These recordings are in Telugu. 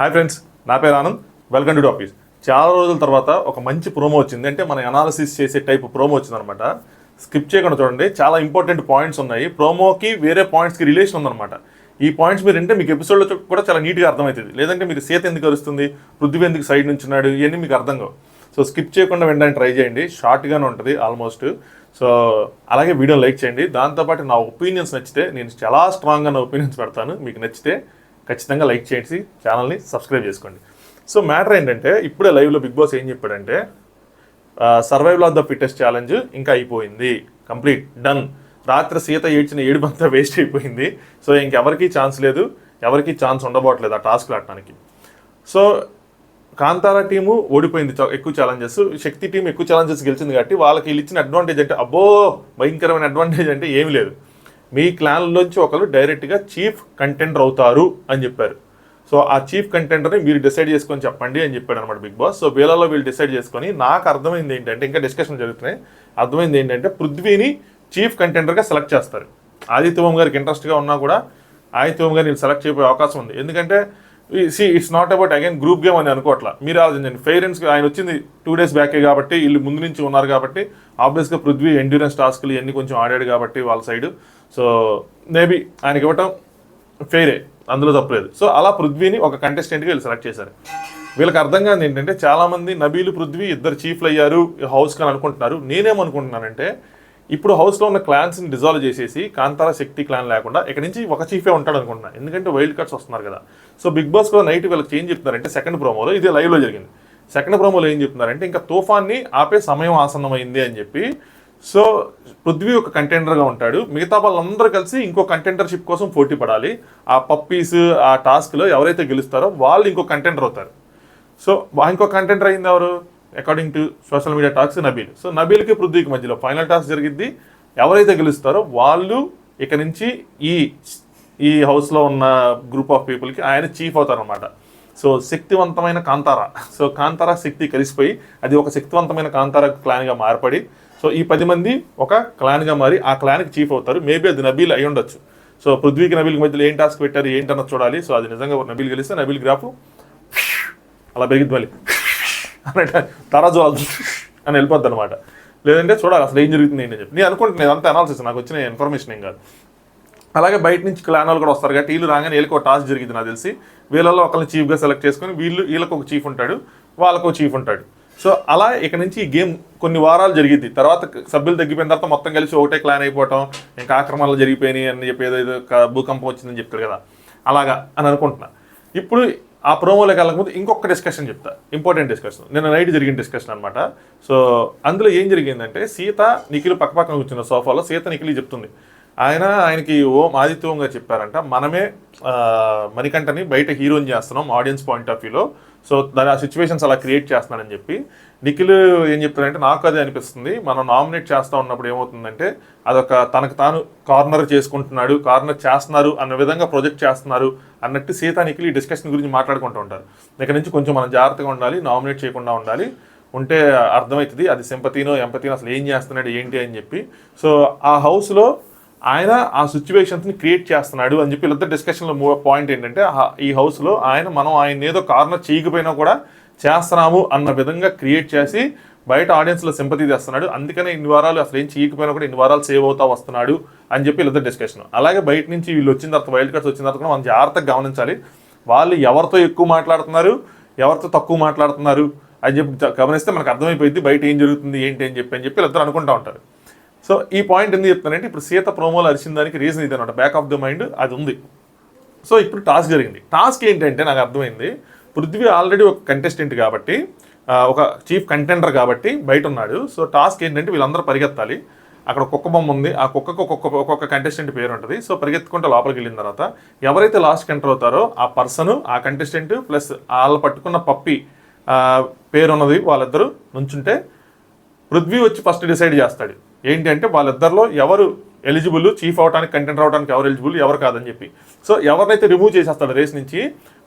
హాయ్ ఫ్రెండ్స్, నా పేరు ఆనంద్. Welcome to office. చాలా రోజుల తర్వాత ఒక మంచి ప్రోమో వచ్చింది. అంటే మన అనాలిసిస్ చేసే టైప్ ప్రోమో వచ్చిందనమాట. స్కిప్ చేయకుండా చూడండి, చాలా ఇంపార్టెంట్ పాయింట్స్ ఉన్నాయి. ప్రోమోకి వేరే పాయింట్స్కి రిలేషన్ ఉందన్నమాట. ఈ పాయింట్స్ మీరు అంటే మీకు ఎపిసోడ్లో కూడా చాలా నీట్గా అర్థమవుతుంది. లేదంటే మీకు సీత ఎందుకు అరుస్తుంది, పృథ్వీ ఎందుకు సైడ్ నుంచి ఉన్నాడు, ఇవన్నీ మీకు అర్థం కావు. సో స్కిప్ చేయకుండా వినడానికి ట్రై చేయండి. షార్ట్గానే ఉంటుంది ఆల్మోస్ట్. సో అలాగే వీడియో లైక్ చేయండి. దాంతోపాటు నా ఒపీనియన్స్ నచ్చితే నేను చాలా స్ట్రాంగ్గా నా ఒపీనియన్స్ పెడతాను. మీకు నచ్చితే ఖచ్చితంగా లైక్ చేసి ఛానల్ని సబ్స్క్రైబ్ చేసుకోండి. సో మ్యాటర్ ఏంటంటే, ఇప్పుడే లైవ్లో బిగ్ బాస్ ఏం చెప్పాడంటే, survival of the fittest challenge ఇంకా అయిపోయింది, కంప్లీట్ డన్. రాత్రి సీత ఏడ్చిన ఏడుపంతా వేస్ట్ అయిపోయింది. సో ఇంకెవరికి ఛాన్స్ లేదు, ఎవరికి ఛాన్స్ ఉండబోట్లేదు ఆ టాస్క్లు ఆడటానికి. సో కాంతారా టీము ఓడిపోయింది ఎక్కువ ఛాలెంజెస్, శక్తి టీం ఎక్కువ ఛాలెంజెస్ గెలిచింది కాబట్టి వాళ్ళకి వీళ్ళు ఇచ్చిన అడ్వాంటేజ్ అంటే అబ్బో భయంకరమైన అడ్వాంటేజ్ అంటే ఏమీ లేదు. మీ క్లాన్లోంచి ఒకరు డైరెక్ట్గా చీఫ్ కంటెండర్ అవుతారు అని చెప్పారు. సో ఆ చీఫ్ కంటెండర్ని మీరు డిసైడ్ చేసుకొని చెప్పండి అని చెప్పాడు అనమాట బిగ్ బాస్. సో వీళ్ళలో వీళ్ళు డిసైడ్ చేసుకొని, నాకు అర్థమైంది ఏంటంటే, ఇంకా డిస్కషన్ జరుగుతున్నాయి, అర్థమైంది ఏంటంటే పృథ్వీని చీఫ్ కంటెండర్గా సెలెక్ట్ చేస్తారు. ఆదిత్య ఓం గారికి ఇంట్రెస్ట్గా ఉన్నా కూడా ఆదిత్య ఓం గారిని సెలెక్ట్ చేయబోయే అవకాశం ఉంది. ఎందుకంటే it's not about again group game అని అనుకోవట్లా. మీరు ఆలోచించండి, ఫెయిరెన్స్ ఆయన వచ్చింది 2 days బ్యాకే కాబట్టి, వీళ్ళు ముందు నుంచి ఉన్నారు కాబట్టి ఆబ్వియస్గా పృథ్వీ ఎండ్యూరెన్స్ టాస్క్లు ఇవన్నీ కొంచెం ఆడాడు కాబట్టి వాళ్ళ సైడ్. సో మేబీ ఆయనకి ఇవ్వటం ఫెయిరే, అందులో తప్పలేదు. సో అలా పృథ్వీని ఒక కంటెస్టెంట్గా వీళ్ళు సెలెక్ట్ చేశారు. వీళ్ళకి అర్థం కాదు ఏంటంటే, చాలామంది నబీలు పృథ్వీ ఇద్దరు చీఫ్లు అయ్యారు హౌస్కి అని అనుకుంటున్నారు. నేనేమనుకుంటున్నానంటే, ఇప్పుడు హౌస్లో ఉన్న క్లాన్స్ని డిజాల్వ్ చేసేసి కాంతారా శక్తి క్లాన్ లేకుండా ఇక్కడ నుంచి ఒక చీఫే ఉంటాడు అనుకుంటున్నాను. ఎందుకంటే వైల్డ్ కార్డ్స్ వస్తున్నారు కదా. సో బిగ్ బాస్ కూడా నైట్ వీళ్ళకి ఏం చెప్తున్నారంటే, సెకండ్ ప్రోమోలో, ఇది లైవ్లో జరిగింది, సెకండ్ ప్రోమోలో ఏం చెప్తున్నారంటే, ఇంకా తుఫాన్ని ఆపే సమయం ఆసన్నమైంది అని చెప్పి. సో పృథ్వీ ఒక కంటెండర్గా ఉంటాడు, మిగతా వాళ్ళందరూ కలిసి ఇంకో కంటెండర్షిప్ కోసం పోటీ పడాలి. ఆ పప్పీస్ ఆ టాస్క్లో ఎవరైతే గెలుస్తారో వాళ్ళు ఇంకో కంటెండర్ అవుతారు. సో ఇంకో కంటెండర్ అయింది ఎవరు, according to social media talks, Nabeel. So నబీల్కి పృథ్వీకి మధ్యలో ఫైనల్ టాస్క్ జరిగిద్ది. ఎవరైతే గెలుస్తారో వాళ్ళు ఇక నుంచి ఈ హౌస్లో ఉన్న గ్రూప్ ఆఫ్ పీపుల్కి ఆయన చీఫ్ అవుతారనమాట. సో శక్తివంతమైన కాంతారా, సో కాంతారా శక్తి కలిసిపోయి అది ఒక శక్తివంతమైన కాంతారా క్లాన్గా మార్పడి, సో ఈ 10 మంది ఒక క్లాన్గా మారి ఆ క్లాన్కి చీఫ్ అవుతారు. మేబీ అది నబీల్ అయి ఉండొచ్చు. సో పృథ్వీకి నబీల్కి మధ్యలో ఏం టాస్క్ పెట్టారు ఏంటన్నది చూడాలి. సో అది నిజంగా నబీల్ గెలిస్తే నబీల్ గ్రాఫ్ అలా పెరిగిద్ది, మళ్ళీ అన్నట్టు తరాజు అని వెళ్ళిపోద్ది అనమాట. లేదంటే చూడాలి అసలు ఏం జరుగుతుంది ఏంటని చెప్పి. నేను అనుకుంటున్నాను, అంతా అనాలిసిస్, నాకు వచ్చిన ఇన్ఫర్మేషన్ ఏం కాదు. అలాగే బయట నుంచి క్లాన్ వాళ్ళు కూడా వస్తారు కాబట్టి వీళ్ళు రాగానే వీళ్ళకి ఒక టాస్క్ జరిగింది నాకు తెలిసి. వీళ్ళలో ఒకరిని చీఫ్గా సెలెక్ట్ చేసుకొని వీళ్ళకి ఒక చీఫ్ ఉంటాడు, వాళ్ళకు ఒక చీఫ్ ఉంటాడు. సో అలా ఇక నుంచి ఈ గేమ్ కొన్ని వారాలు జరిగింది. తర్వాత సభ్యులు తగ్గిపోయిన తర్వాత మొత్తం కలిసి ఒకటే క్లాన్ అయిపోవటం, ఇంకా ఆక్రమణలు జరిగిపోయినాయి అని చెప్పి ఏదో భూకంపం వచ్చిందని చెప్తారు కదా, అలాగా అని అనుకుంటున్నా. ఇప్పుడు ఆ ప్రోమోలోకి వెళ్ళకముందు ఇంకొక డిస్కషన్ చెప్తా, ఇంపార్టెంట్ డిస్కషన్, నిన్న నైట్ జరిగిన డిస్కషన్ అనమాట. సో అందులో ఏం జరిగిందంటే, సీత నిఖిల్ పక్కపక్కన కూర్చున్న సోఫాలో సీత నిఖిల్ చెప్తుంది, ఆయనకి ఆదిత్య ఓం గారు చెప్పారంట, మనమే మణికంఠని బయట హీరోని చేస్తున్నాం ఆడియన్స్ పాయింట్ ఆఫ్ వ్యూలో. సో దాని ఆ సిచ్యువేషన్స్ అలా క్రియేట్ చేస్తున్నానని చెప్పి. నిఖిల్ ఏం చెప్తారంటే, నాకు అదే అనిపిస్తుంది, మనం నామినేట్ చేస్తూ ఉన్నప్పుడు ఏమవుతుందంటే అదొక తనకు తాను కార్నర్ చేసుకుంటున్నాడు, కార్నర్ చేస్తున్నారు అన్న విధంగా ప్రొజెక్ట్ చేస్తున్నారు అన్నట్టు సీత నిఖిల్ ఈ డిస్కషన్ గురించి మాట్లాడుకుంటూ ఉంటారు. ఇక్కడ నుంచి కొంచెం మనం జాగ్రత్తగా ఉండాలి, నామినేట్ చేయకుండా ఉండాలి, ఉంటే అర్థమవుతుంది అది సింపతీనో ఎంపతీనో అసలు ఏం చేస్తున్నాడు ఏంటి అని చెప్పి. సో ఆ హౌస్లో ఆయన ఆ సిచ్యువేషన్స్ని క్రియేట్ చేస్తున్నాడు అని చెప్పి వీళ్ళిద్దరు డిస్కషన్లో పాయింట్ ఏంటంటే, ఈ హౌస్లో మనం ఆయన ఏదో కార్నర్ చేయకపోయినా కూడా చేస్తున్నాము అన్న విధంగా క్రియేట్ చేసి బయట ఆడియన్స్లో సింపతి తెస్తున్నాడు. అందుకనే ఇన్ని వారాలు అసలు ఏం చేయకపోయినా కూడా ఇన్ని వారాలు సేవ్ అవుతా వస్తున్నాడు అని చెప్పి వీళ్ళిద్దరు డిస్కషన్. అలాగే బయట నుంచి వీళ్ళు వచ్చిన తర్వాత, వైల్డ్ కార్డ్స్ వచ్చిన తర్వాత కూడా మనం జాగ్రత్తగా గమనించాలి, వాళ్ళు ఎవరితో ఎక్కువ మాట్లాడుతున్నారు, ఎవరితో తక్కువ మాట్లాడుతున్నారు అని చెప్పి గమనిస్తే మనకు అర్థమైపోయింది బయట ఏం జరుగుతుంది ఏంటి అని చెప్పి వీళ్ళిద్దరు అనుకుంటూ ఉంటారు. సో ఈ పాయింట్ ఎందుకు చెప్తానంటే, ఇప్పుడు సీత ప్రోమోలో అరిచిన దానికి రీజన్ ఇది అనమాట, బ్యాక్ ఆఫ్ ద మైండ్ అది ఉంది. సో ఇప్పుడు టాస్క్ జరిగింది. టాస్క్ ఏంటంటే నాకు అర్థమైంది, పృథ్వీ ఆల్రెడీ ఒక కంటెస్టెంట్ కాబట్టి, ఒక చీఫ్ కంటెండర్ కాబట్టి బయట ఉన్నాడు. సో టాస్క్ ఏంటంటే వీళ్ళందరూ పరిగెత్తాలి. అక్కడ కుక్క బొమ్మ ఉంది, ఆ కుక్కకు ఒక్కొక్క కంటెస్టెంట్ పేరు ఉంటుంది. సో పరిగెత్తుకుంటే లోపలికి వెళ్ళిన తర్వాత ఎవరైతే లాస్ట్ ఎంటర్ అవుతారో ఆ పర్సన్, ఆ కంటెస్టెంట్ ప్లస్ వాళ్ళు పట్టుకున్న పప్పి పేరు ఉన్నది వాళ్ళిద్దరూ నుంచుంటే పృథ్వీ వచ్చి ఫస్ట్ డిసైడ్ చేస్తాడు ఏంటి అంటే, వాళ్ళిద్దరిలో ఎవరు ఎలిజిబుల్, చీఫ్ అవడానికి కంటెండర్ అవడానికి ఎవరు ఎలిజిబుల్, ఎవరు కాదని చెప్పి. సో ఎవరినైతే రిమూవ్ చేసేస్తాడు రేస్ నుంచి,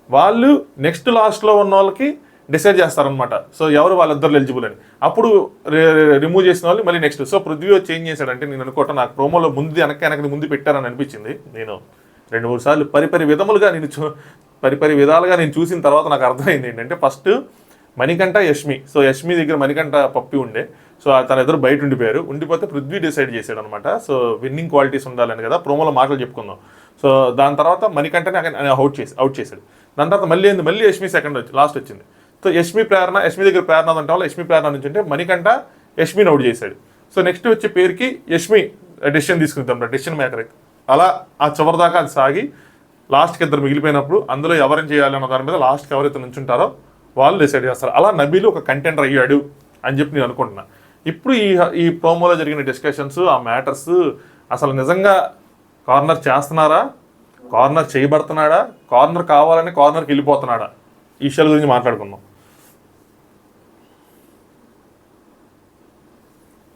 వాళ్ళు నెక్స్ట్ లాస్ట్లో ఉన్న వాళ్ళకి డిసైడ్ చేస్తారనమాట. సో ఎవరు వాళ్ళిద్దరు ఎలిజిబుల్ అని. అప్పుడు రిమూవ్ చేసిన వాళ్ళు మళ్ళీ నెక్స్ట్. సో పృథ్వీ చేంజ్ చేశాడంటే, నేను అనుకోవటం నాకు ప్రోమోలో వెనక్కి ముందు పెట్టారని అనిపించింది. నేను 2-3 సార్లు పరిపరి విధములుగా నేను పరిపరి విధాలుగా నేను చూసిన తర్వాత నాకు అర్థమైంది ఏంటంటే, ఫస్ట్ మణికంఠ, యష్మి. సో యష్మి దగ్గర మణికంఠ పప్పి ఉండే, సో తన ఎదురు బయట ఉండిపోయారు. ఉండిపోతే పృథ్వీ డిసైడ్ చేశాడు అనమాట. సో విన్నింగ్ క్వాలిటీస్ ఉండాలని కదా ప్రోమోలో మాటలు చెప్పుకుందాం. సో దాని తర్వాత మణికంఠని అవుట్ చేశాడు. దాని తర్వాత మళ్ళీ యష్మి సెకండ్ లాస్ట్ వచ్చింది. సో యష్మి దగ్గర ప్రేరణ అంటే వాళ్ళు యష్మి ప్రేరణ నుంచి ఉంటే మణికంఠ యష్మిని అవుట్ చేశాడు. సో నెక్స్ట్ వచ్చే పేరుకి యష్మి డెసిషన్ తీసుకుంటాం, డెసిషన్ మేకర్. అలా ఆ చివరి దాకా అది సాగి లాస్ట్కి ఇద్దరు మిగిలిపోయినప్పుడు అందులో ఎవరిని చేయాలి అన్న దాని మీద లాస్ట్కి ఎవరైతే నుంచుంటారో వాళ్ళు డిసైడ్ చేస్తారు. అలా నబీలు ఒక కంటెండర్ అయ్యాడు అని చెప్పి నేను అనుకుంటున్నా. ఇప్పుడు ఈ ప్రోమోలో జరిగిన డిస్కషన్స్, ఆ మ్యాటర్స్, అసలు నిజంగా కార్నర్ చేస్తున్నారా, కార్నర్ చేయబడుతున్నాడా, కార్నర్ కావాలని కార్నర్కి వెళ్ళిపోతున్నాడా, ఈ విషయాల గురించి మాట్లాడుకుందాం.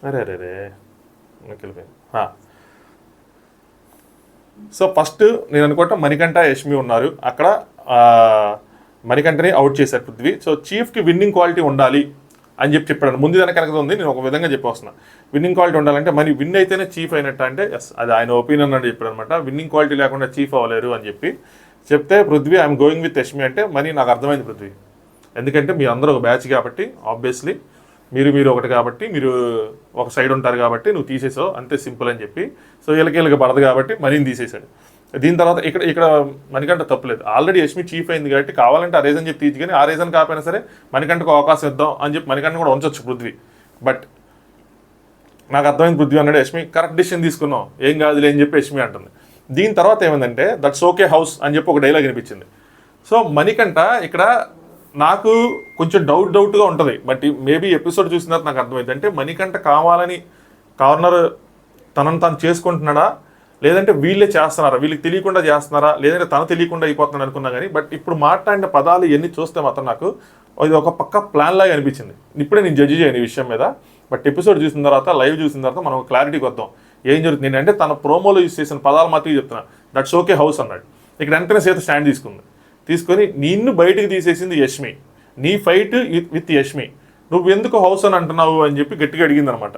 అరే వెళ్ళిపోయింది. సో ఫస్ట్ నేను అనుకుంటా మణికంఠ, యష్మి ఉన్నారు అక్కడ. మణికంఠని అవుట్ చేశారు పృథ్వీ. సో చీఫ్కి విన్నింగ్ క్వాలిటీ ఉండాలి అని చెప్పాడు. ముందు దాని కనుక ఉంది, నేను ఒక విధంగా చెప్పొస్తున్నా. విన్నింగ్ క్వాలిటీ ఉండాలంటే మరి విన్ అయితేనే చీఫ్ అయినట్టు అంటే ఎస్, అది ఆయన ఒపీనియన్ అని చెప్పాడు అనమాట. విన్నింగ్ క్వాలిటీ లేకుండా చీఫ్ అవ్వలేరు అని చెప్తే Prithvi I'm going with Yashmi అంటే మరి నాకు అర్థమైంది పృథ్వీ. ఎందుకంటే మీరు అందరూ ఒక బ్యాచ్ కాబట్టి, ఆబ్వియస్లీ మీరు ఒకటి కాబట్టి, మీరు ఒక సైడ్ ఉంటారు కాబట్టి నువ్వు తీసేసావు అంతే, సింపుల్ అని చెప్పి. సో వీళ్ళకి పడదు కాబట్టి మరీని తీసేశాడు. దీని తర్వాత ఇక్కడ మణికంఠ తప్పులేదు. ఆల్రెడీ యష్మి చీఫ్ అయింది కాబట్టి కావాలంటే ఆ రీజన్ చెప్పి తీసి, కానీ ఆ రీజన్ కాకపోయినా సరే మణికంఠకు అవకాశం ఇద్దాం అని చెప్పి మణికంఠ కూడా ఉంచొచ్చు పృథ్వీ. బట్ నాకు అర్థమైంది పృథ్వీ అన్నాడు, యష్మి కరెక్ట్ డిసిషన్ తీసుకున్నాం, ఏం కాదులే అని చెప్పి యష్మి అంటుంది. దీని తర్వాత ఏమైందంటే దట్స్ ఓకే హౌస్ అని చెప్పి ఒక డైలాగ్ వినిపించింది. సో మణికంఠ ఇక్కడ నాకు కొంచెం డౌట్గా ఉంటుంది. బట్ మేబీ ఎపిసోడ్ చూసిన తర్వాత నాకు అర్థమైంది అంటే మణికంఠ కావాలని కార్నర్ తనను తాను చేసుకుంటున్నాడా, లేదంటే వీళ్ళే చేస్తున్నారా, వీళ్ళకి తెలియకుండా చేస్తున్నారా, లేదంటే తను తెలియకుండా అయిపోతున్నాడు అనుకున్నా. కానీ బట్ ఇప్పుడు మాట్లాడిన పదాలు ఇవన్నీ చూస్తే మాత్రం నాకు ఇది ఒక పక్క ప్లాన్ లాగా అనిపించింది. ఇప్పుడే నేను జడ్జి చేయను ఈ విషయం మీద. బట్ ఎపిసోడ్ చూసిన తర్వాత, లైవ్ చూసిన తర్వాత మనం క్లారిటీకి వద్దాం ఏం జరుగుతుంది. అంటే తన ప్రోమోలో యూజ్ చేసిన పదాలు మాత్రం చెప్తున్నా. దట్స్ ఓకే హౌస్ అన్నాడు. ఇక్కడ వెంటనే సీత స్టాండ్ తీసుకొని నిన్ను బయటికి తీసేసింది యష్మి, నీ ఫైట్ విత్ యష్మి, నువ్వు ఎందుకు హౌస్ అని అంటున్నావు అని చెప్పి గట్టిగా అడిగింది అనమాట.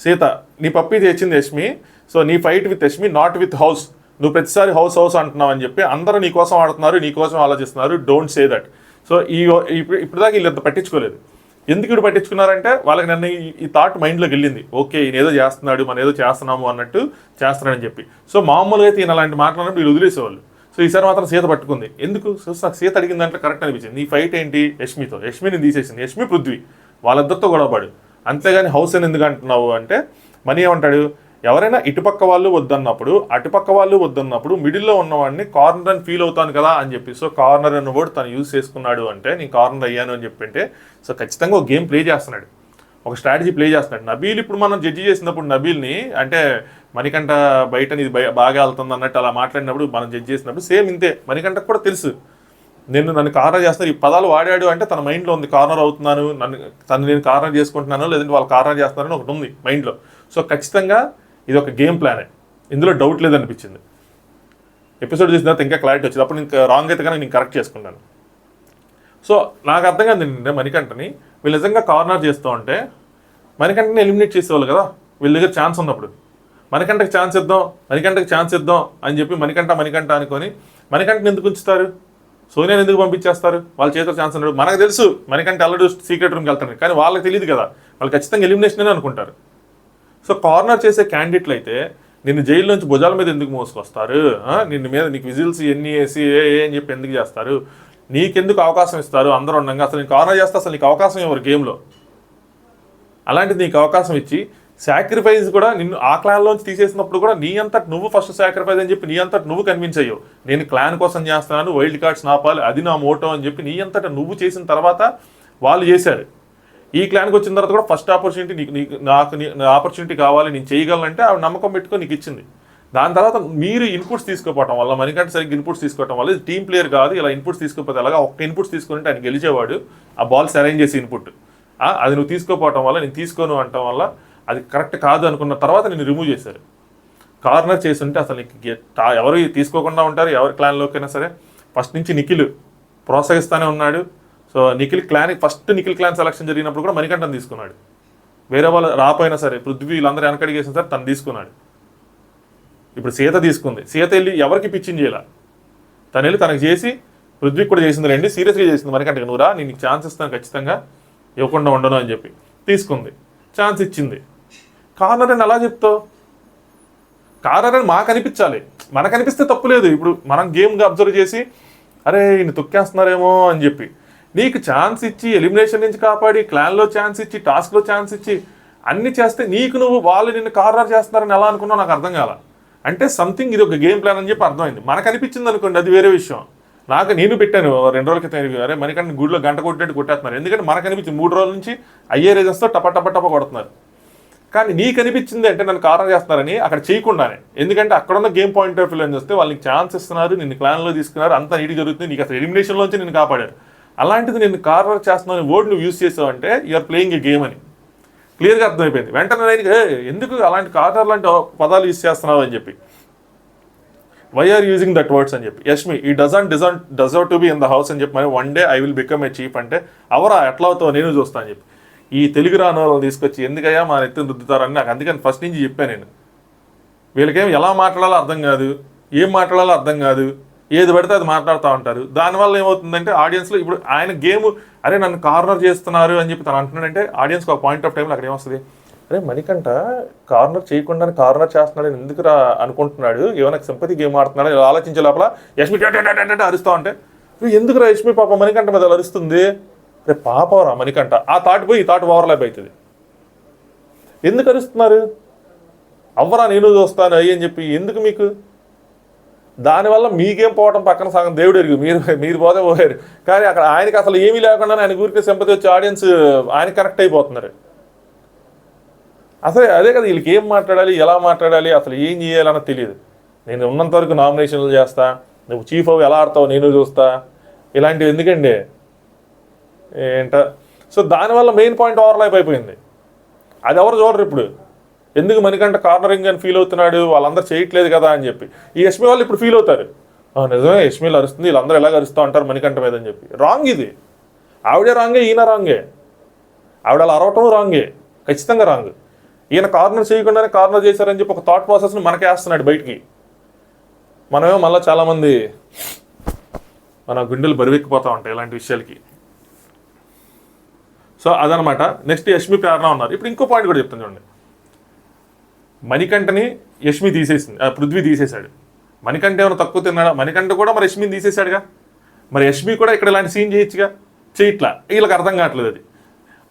సీత నీ పప్పి తెచ్చింది యష్మి, సో నీ fight with Yashmi not with house, నువ్వు ప్రతిసారి హౌస్ అంటున్నావు అని చెప్పి అందరూ నీ కోసం ఆడుతున్నారు, నీ కోసం ఆలోచిస్తున్నారు, డోంట్ సే దట్. సో ఇప్పుడు దాకా వీళ్ళంత పట్టించుకోలేదు. ఎందుకు ఇప్పుడు పట్టించుకున్నారంటే వాళ్ళకి నన్ను ఈ థాట్ మైండ్లోకి వెళ్ళింది, ఓకే ఈయన ఏదో చేస్తున్నాడు, మనం ఏదో చేస్తున్నాము అన్నట్టు చేస్తున్నాడని చెప్పి. సో మామూలుగా అయితే ఈయన అలాంటి మాట్లాడినప్పుడు వీళ్ళు వదిలేసేవాళ్ళు. సో ఈసారి మాత్రం సీత పట్టుకుంది. ఎందుకు? సో నాకు సీత అడిగిన దాంట్లో కరెక్ట్ అనిపించింది. నీ ఫైట్ ఏంటి యష్మితో, యష్మిని తీసేసింది, యష్మి పృథ్వీ వాళ్ళిద్దరితో గొడవపడు, అంతేగాని హౌస్ అని ఎందుకు అంటున్నావు అంటే మనీ ఏమంటాడు, ఎవరైనా ఇటుపక్క వాళ్ళు వద్దన్నప్పుడు అటుపక్క వాళ్ళు వద్దన్నప్పుడు మిడిల్లో ఉన్నవాడిని కార్నర్ అని ఫీల్ అవుతాను కదా అని చెప్పి. సో కార్నర్ అన్న వర్డ్ తను యూజ్ చేసుకున్నాడు అంటే నేను కార్నర్ అయ్యాను అని చెప్పి అంటే సో ఖచ్చితంగా ఒక గేమ్ ప్లే చేస్తున్నాడు, ఒక స్ట్రాటజీ ప్లే చేస్తున్నాడు. నబీల్ ఇప్పుడు మనం జడ్జి చేసినప్పుడు నబీల్ని అంటే మణికంఠ బయట ఇది బాగా వెళ్తుంది అన్నట్టు అలా మాట్లాడినప్పుడు మనం జడ్జి చేసినప్పుడు సేమ్ ఇంతే. మణికంఠకు కూడా తెలుసు నన్ను కార్నర్ చేస్తున్నారు, ఈ పదాలు వాడాడు అంటే తన మైండ్లో ఉంది కార్నర్ అవుతున్నాను, నేను కార్నర్ చేసుకుంటున్నాను, లేదంటే వాళ్ళు కార్నర్ చేస్తున్నారని ఒకటి ఉంది మైండ్లో. సో ఖచ్చితంగా ఇది ఒక గేమ్ ప్లానే, ఇందులో డౌట్ లేదనిపించింది. ఎపిసోడ్ చూసిన తర్వాత ఇంకా క్లారిటీ వచ్చింది. అప్పుడు ఇంకా రాంగ్ అయితే కనుక నేను కరెక్ట్ చేసుకుంటాను. సో నాకు అర్థం కాదు ఏంటంటే మణికంఠని వీళ్ళు నిజంగా కార్నర్ చేస్తూ ఉంటే మణికంఠని ఎలిమినేట్ చేసేవాళ్ళు కదా వీళ్ళ దగ్గర ఛాన్స్ ఉన్నప్పుడు. మణికంఠకి ఛాన్స్ ఇద్దాం అని చెప్పి మణికంఠ అనుకొని మణికంఠని ఎందుకు ఉంచుతారు, సోనియాని ఎందుకు పంపించేస్తారు, వాళ్ళ చేతిలో ఛాన్స్ ఉన్నాడు. మనకు తెలుసు మణికంఠ ఆల్రెడీ సీక్రెట్ రూమ్కి వెళ్తారు, కానీ వాళ్ళకి తెలియదు కదా, వాళ్ళు ఖచ్చితంగా ఎలిమినేషన్ అని అనుకుంటారు. సో కార్నర్ చేసే క్యాండిడేట్లు అయితే నిన్ను జైలు నుంచి భుజాల మీద ఎందుకు మోసుకొస్తారు, నిన్ను మీద నీకు విజిల్స్ ఎన్ని వేసి అని చెప్పి ఎందుకు చేస్తారు, నీకెందుకు అవకాశం ఇస్తారు అందరూ ఉండగా, అసలు నీకు కార్నర్ చేస్తే అసలు నీకు అవకాశం ఇవ్వరు గేమ్లో. అలాంటిది నీకు అవకాశం ఇచ్చి సాక్రిఫైస్ కూడా నిన్ను ఆ క్లాన్లోంచి తీసేసినప్పుడు కూడా నీ అంతటి నువ్వు ఫస్ట్ సాక్రిఫైస్ అని చెప్పి నీ అంతటి నువ్వు కన్విన్స్ అయ్యావు, నేను క్లాన్ కోసం చేస్తున్నాను, వైల్డ్ కార్డ్స్ నాపాలి, అది నా మోటో అని చెప్పి నీ అంతటా నువ్వు చేసిన తర్వాత వాళ్ళు చేశారు. ఈ క్లాన్కి వచ్చిన తర్వాత కూడా ఫస్ట్ ఆపర్చునిటీ నాకు ఆపర్చునిటీ కావాలి, నేను చేయగలనంటే ఆవిడ నమ్మకం పెట్టుకొని నీకు ఇచ్చింది. దాని తర్వాత మీరు ఇన్పుట్స్ తీసుకోవటం వల్ల మణికంఠ సరిగ్గా ఇన్పుట్స్ తీసుకోవటం వల్ల ఇది టీమ్ ప్లేయర్ కాదు, ఇలా ఇన్పుట్స్ తీసుకోకపోతే అలాగా ఒక్క ఇన్పుట్స్ తీసుకుంటే ఆయన గెలిచేవాడు, ఆ బాల్స్ అరేంజ్ చేసి ఇన్పుట్ అది నువ్వు తీసుకోపోవటం వల్ల నేను తీసుకోను అనటం వల్ల అది కరెక్ట్ కాదు అనుకున్న తర్వాత నేను రిమూవ్ చేశారు. కార్నర్ చేసి ఉంటే అసలు నీకు ఎవరు తీసుకోకుండా ఉంటారు, ఎవరి క్లాన్లోకైనా సరే. ఫస్ట్ నుంచి నిఖిల్ ప్రోత్సహిస్తూనే ఉన్నాడు. సో నిఖిల్ క్లాన్ సెలక్షన్ జరిగినప్పుడు కూడా మణికంఠని తీసుకున్నాడు, వేరే వాళ్ళు రాపోయినా సరే పృథ్వీ వీళ్ళందరూ వెనకడిగేసిన సరే తను తీసుకున్నాడు. ఇప్పుడు సీత తీసుకుంది, సీత వెళ్ళి ఎవరికి పిచ్చింగ్ చేయాల, తను వెళ్ళి తనకు చేసి పృథ్వీకి కూడా చేసింది రండి, సీరియస్గా చేసింది మణికంఠకి, నువ్వురా నేను నీకు ఛాన్స్ ఇస్తాను ఖచ్చితంగా, ఇవ్వకుండా ఉండను అని చెప్పి తీసుకుంది, ఛాన్స్ ఇచ్చింది. కార్నర్ అని ఎలా చెప్తావు? కార్నర్ అని మాకు అనిపించాలి, మనకు అనిపిస్తే తప్పులేదు. ఇప్పుడు మనం గేమ్గా అబ్జర్వ్ చేసి అరే ఈయన తొక్కేస్తున్నారేమో అని చెప్పి నీకు ఛాన్స్ ఇచ్చి ఎలిమినేషన్ నుంచి కాపాడి క్లాన్లో ఛాన్స్ ఇచ్చి టాస్క్లో ఛాన్స్ ఇచ్చి అన్ని చేస్తే నీకు నువ్వు వాళ్ళు నిన్ను కార్నర్ చేస్తున్నారని ఎలా అనుకున్నావు నాకు అర్థం కాల. అంటే సంథింగ్ ఇది ఒక గేమ్ ప్లాన్ అని చెప్పి అర్థమైంది. మనకు అనిపించింది అనుకోండి అది వేరే విషయం. నేను పెట్టాను 2 రోజుల క్రితం, అరే మనకంటే గుడిలో గంట కొట్టేట్టు కొట్టేస్తున్నారు, ఎందుకంటే మనకు అనిపించింది 3 రోజుల నుంచి అయ్యే రీజన్స్తో టప కొడుతున్నారు. కానీ నీకు అనిపించింది అంటే నన్ను కార్నర్ చేస్తున్నారని అక్కడ చేయకుండానే, ఎందుకంటే అక్కడున్న గేమ్ పాయింట్ ఆఫ్ వ్యూ అని చూస్తే వాళ్ళకి ఛాన్స్ ఇస్తున్నారు, నిన్ను క్లాన్లో తీసుకున్నారు, అంతా నీటి జరుగుతుంది, నీకు అసలు ఎలిమినేషన్లోంచి నిన్ను కాపాడారు. అలాంటిది నిన్ను కార్నర్ చేస్తున్నావు వర్డ్ నువ్వు యూజ్ చేసావు అంటే యూఆర్ ప్లేయింగ్ ఏ గేమ్ అని క్లియర్గా అర్థమైపోయింది. వెంటనే నేను ఎందుకు అలాంటి కార్నర్ లాంటి పదాలు యూజ్ చేస్తున్నావు అని చెప్పి, why are using that words అని చెప్పి. యష్మి ఈ deserve to be in the house అని చెప్పి, మరి one day I will become a chief అంటే అవరా ఎట్లా అవుతావు నేను చూస్తాను అని చెప్పి ఈ తెలుగు రాని వాళ్ళని తీసుకొచ్చి ఎందుకయ్యా మా నెత్తిని రుద్దుతారని నాకు అందుకని ఫస్ట్ నుంచి చెప్పాను నేను. వీళ్ళకేం ఎలా మాట్లాడాలో అర్థం కాదు, ఏం మాట్లాడాలో అర్థం కాదు, ఏది పడితే అది మాట్లాడుతూ ఉంటారు. దానివల్ల ఏమవుతుందంటే ఆడియన్స్లో ఇప్పుడు ఆయన గేమ్ అరే నన్ను కార్నర్ చేస్తున్నారు అని చెప్పి తను అంటున్నాడంటే ఆడియన్స్కి ఒక పాయింట్ ఆఫ్ టైంలో అక్కడ ఏమొస్తుంది, అరే మణికంఠ కార్నర్ చేయకుండా కార్నర్ చేస్తున్నాడు ఎందుకు అనుకుంటున్నాడు, ఏమైనా సింపతి గేమ్ ఆడుతున్నాడు ఇలా ఆలోచించే లోపల యష్మి అరుస్తూ ఉంటే ఎందుకురా యష్మి పాప మణికంఠ మీద అరుస్తుంది, రే పాపరా మణికంఠ ఆ థాట్ పోయి ఈ థాట్ ఓవర్లాప్ అవుతుంది. ఎందుకు అరుస్తున్నారు? అవ్వరా నేను చూస్తాను అయ్యి అని చెప్పి ఎందుకు మీకు? దానివల్ల మీకేం పోవటం పక్కన సగం దేవుడు ఎరుగు, మీరు పోతే పోయారు. కానీ అక్కడ ఆయనకి అసలు ఏమీ లేకుండా ఆయన ఊరికే సింపతి వచ్చి ఆడియన్స్ ఆయన కనెక్ట్ అయిపోతున్నారు. అసలు అదే కదా వీళ్ళకి ఏం మాట్లాడాలి, ఎలా మాట్లాడాలి, అసలు ఏం చేయాలన్నది తెలియదు. నేను ఉన్నంత వరకు నామినేషన్లు చేస్తా, నువ్వు చీఫ్ అవ్వ ఎలా ఆడతావు నేను చూస్తా, ఇలాంటివి ఎందుకండి ఏంట. సో దానివల్ల మెయిన్ పాయింట్ ఓవర్లాప్ అయిపోయింది. అది ఎవరు చూడరు ఇప్పుడు, ఎందుకు మణికంఠ కార్నరింగ్ అని ఫీల్ అవుతున్నాడు, వాళ్ళందరూ చేయట్లేదు కదా అని చెప్పి. ఈ యష్మి వాళ్ళు ఇప్పుడు ఫీల్ అవుతారు, నిజమే యష్మిలు అరుస్తుంది వీళ్ళందరూ ఎలాగ అరుస్తూ ఉంటారు మణికంఠ మీద అని చెప్పి. రాంగ్ ఇది, ఆవిడే రాంగే ఈయన రాంగే, ఆవిడ అలా అరవటం రాంగే, ఖచ్చితంగా రాంగ్. ఈయన కార్నర్ చేయకుండానే కార్నర్ చేశారని చెప్పి ఒక థాట్ ప్రాసెస్ని మనకే వేస్తున్నాడు బయటికి. మనమేమో మళ్ళీ చాలామంది మన గుండెలు బరువెక్కిపోతూ ఉంటాయి ఇలాంటి విషయాలకి. సో అదనమాట. నెక్స్ట్ యష్మి ప్రేరణ ఉన్నారు. ఇప్పుడు ఇంకో పాయింట్ కూడా చెప్తాను చూడండి. మణికంఠని యష్మి తీసేసింది, పృథ్వీ తీసేశాడు. మణికంఠ ఏమైనా తక్కువ తిన్నాడా? మణికంఠ కూడా మరి యష్మిని తీసేశాడుగా, మరి యష్మి కూడా ఇక్కడ ఇలాంటి సీన్ చేయొచ్చుగా, చేయట్లా. వీళ్ళకి అర్థం కావట్లేదు అది.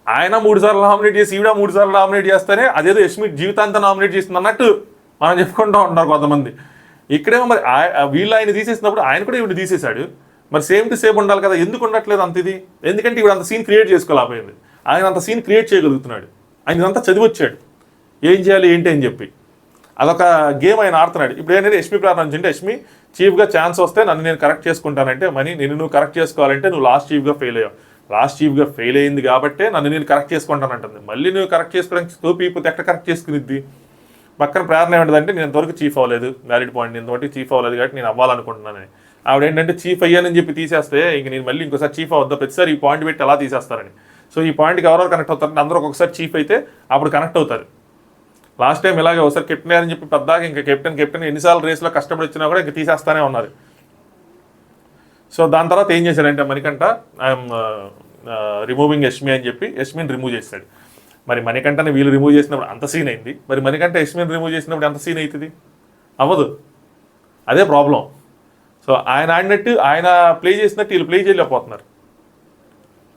ఆయన 3 సార్లు నామినేట్ చేసి ఈవిడ 3 సార్లు నామినేట్ చేస్తేనే అదేదో యష్మి జీవితాంతం నామినేట్ చేస్తుంది అన్నట్టు మనం చెప్పుకుంటూ ఉంటారు కొంతమంది. ఇక్కడేమో మరి వీళ్ళు ఆయన తీసేసినప్పుడు ఆయన కూడా ఈవిడ తీసేశాడు. మరి సేమ్ టు సేమ్ ఉండాలి కదా, ఎందుకు ఉండట్లేదు అంత ఇది? ఎందుకంటే ఇప్పుడు అంత సీన్ క్రియేట్ చేసుకోలేకపోయింది. ఆయన అంత సీన్ క్రియేట్ చేయగలుగుతున్నాడు, ఆయన ఇదంతా చదివి వచ్చాడు ఏం చేయాలి ఏంటి అని చెప్పి. అదొక గేమ్ ఆయన ఆడుతున్నాడు. ఇప్పుడు ఏంటంటే యష్మి ప్రారంభించంటే యష్మి చీఫ్గా ఛాన్స్ వస్తే నన్ను నేను కరెక్ట్ చేసుకుంటానంటే, మనీ నేను నువ్వు కరెక్ట్ చేసుకోవాలంటే నువ్వు లాస్ట్ చీఫ్గా ఫెయిల్ అయ్యావు, లాస్ట్ చీఫ్గా ఫెయిల్ అయింది కాబట్టి నన్ను నేను కరెక్ట్ చేసుకుంటానంటుంది. మళ్ళీ నువ్వు కరెక్ట్ చేసుకోవడానికి స్కోప్ అయిపోతే ఎక్కడ కరెక్ట్ చేసుకునిద్ది? పక్కన ప్రేరణ ఏమిటంటే నేను ఇంతవరకు చీఫ్ అవ్వలేదు, వ్యాలిడ్ పాయింట్, నేను ఇంతవరకు చీఫ్ అవ్వలేదు కాబట్టి నేను అవ్వాలనుకుంటున్నానని. ఆవిడ ఏంటంటే చీఫ్ అయ్యానని చెప్పి తీసేస్తే ఇంక నేను మళ్ళీ ఇంకోసారి చీఫ్ అవ్వద్దా, ప్రతిసారి ఈ పాయింట్ పెట్టి ఎలా తీసేస్తారని. సో ఈ పాయింట్కి ఎవరెవరు కనెక్ట్ అవుతారంటే అందరూ ఒక్కొక్కసారి చీఫ్ అయితే అప్పుడు కనెక్ట్ అవుతారు. లాస్ట్ టైం ఇలాగే ఒకసారి కెప్టెన్ అని చెప్పి పెద్దగా ఇంకా కెప్టెన్ ఎన్నిసార్లు రేస్లో కష్టపడి వచ్చినా కూడా ఇంకా తీసేస్తానే ఉన్నారు. సో దాని తర్వాత ఏం చేశాడంటే మణికంఠ ఐఎమ్ రిమూవింగ్ యష్మి అని చెప్పి యష్మిని రిమూవ్ చేశాడు. మరి మణికంఠని వీళ్ళు రిమూవ్ చేసినప్పుడు అంత సీన్ అయింది, మరి మణికంఠ యష్మిని రిమూవ్ చేసినప్పుడు ఎంత సీన్ అవుతుంది? అవ్వదు. అదే ప్రాబ్లం. సో ఆయన ఆడినట్టు ఆయన ప్లే చేసినట్టు వీళ్ళు ప్లే చేయలేకపోతున్నారు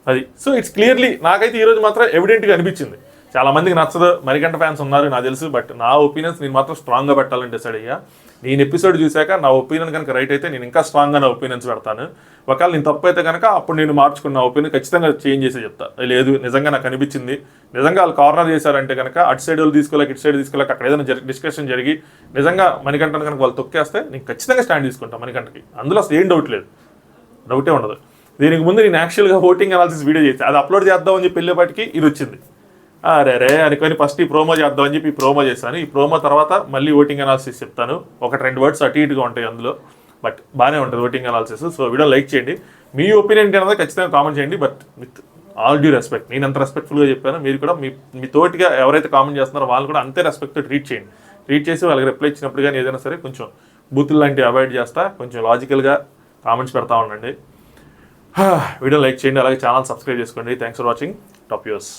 అది. సో ఇట్స్ క్లియర్లీ నాకైతే ఈరోజు మాత్రం ఎవిడెంట్గా అనిపించింది. చాలా మందికి నచ్చదు, మణికంఠ ఫ్యాన్స్ ఉన్నారు నాకు తెలుసు, బట్ నా ఒపీనియన్స్ నేను మాత్రం స్ట్రాంగ్గా పెట్టాలని డిసైడ్ అయ్యా. నేను ఎపిసోడ్ చూశాక నా ఒపీనియన్ కనుక రైట్ అయితే నేను ఇంకా స్ట్రాంగ్గా నా ఒపీనియన్స్ పెడతాను. ఒకవేళ నేను తప్పు అయితే కనుక అప్పుడు నేను మార్చుకున్న ఒపీనియన్ ఖచ్చితంగా చేంజ్ చేసి చెప్తా. లేదు నిజంగా నాకు అనిపించింది, నిజంగా వాళ్ళు కార్నర్ చేశారంటే కనుక అటు సైడ్ వాళ్ళు తీసుకోలేక ఇటు సైడ్ తీసుకోలేక అక్కడ ఏదైనా డిస్కషన్ జరిగి నిజంగా మణికంఠను కనుక వాళ్ళు తొక్కేస్తే నేను ఖచ్చితంగా స్టాండ్ తీసుకుంటాను మణికంఠకి. అందులో అసలు ఏం డౌట్ లేదు, డౌటే ఉండదు. దీనికి ముందు నేను యాక్చువల్గా ఓటింగ్ అనాలిసిస్ వీడియో చేసి అది అప్లోడ్ చేద్దామని చెప్పి వెళ్ళేపాటికి ఇది వచ్చింది. రే అనుకొని ఫస్ట్ ఈ ప్రోమో చేద్దామని చెప్పి ఈ ప్రోమో చేశాను. ఈ ప్రోమో తర్వాత మళ్ళీ ఓటింగ్ అనాలిసిస్ చెప్తాను. 1-2 వర్డ్స్ అటు ఇటుగా ఉంటాయి అందులో, బట్ బాగానే ఉంటుంది voting analysis. So video like చేయండి, మీ ఒపీనియన్ అనేది ఖచ్చితంగా కామెంట్ చేయండి. But with all due respect, నేను ఎంత రెస్పెక్ట్ఫుల్గా చెప్పాను మీరు కూడా మీ తోటిగా ఎవరైతే కామెంట్ చేస్తున్నారో వాళ్ళు కూడా అంతే రెస్పెక్ట్తో ట్రీట్ చేయండి. ట్రీట్ చేసి వాళ్ళకి రిప్లై ఇచ్చినప్పుడు కానీ ఏదైనా సరే కొంచెం బూతులు లాంటివి అవాయిడ్ చేస్తా, కొంచెం లాజికల్గా కామెంట్స్ పెడతా ఉండండి. వీడియో లైక్ చేయండి, అలాగే ఛానల్ సబ్స్క్రైబ్ చేసుకోండి. Thanks for watching top views.